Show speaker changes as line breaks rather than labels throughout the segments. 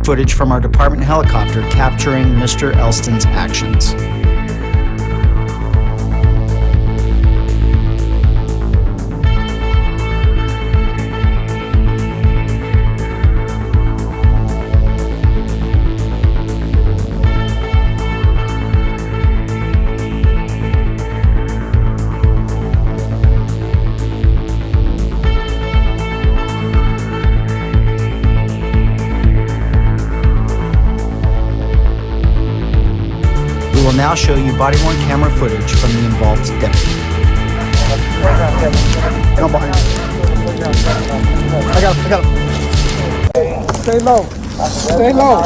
footage from our department helicopter capturing Mr. Elston's actions. We will now show you body-worn camera footage from the involved deputy. Come behind. I got him.
Stay low. Stay low.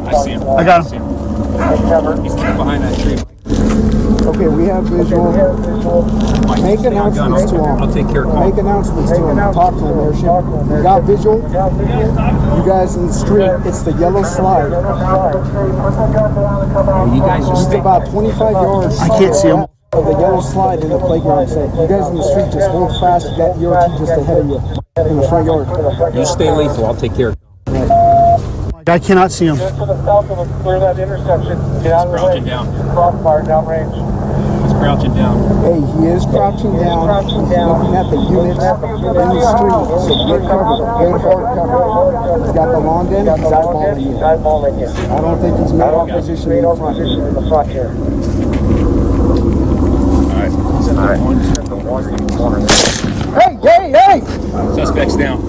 I see him.
I got him.
He's behind that tree.
Okay, we have visual. Make announcements to him.
I'll take care of
Make announcements to him. Talk to him, Airship. You got visual? You guys in the street, it's the yellow slide.
You guys just
It's about 25 yards.
I can't see him.
Of the yellow slide in the playground. So you guys in the street, just hold fast. You got EOT just ahead of you in the front yard.
You stay lethal. I'll take care of it.
I cannot see him.
Just to the south of us, clear that intersection. Get out of the way.
Crouching down.
Crossfire downrange.
He's crouching down.
Hey, he is crouching down. He's looking at the units in the street. So get covered. Get hard cover. He's got the long end. He's eyeballing you. I don't think he's made up position in the front here.
All right.
Hey!
Suspect's down.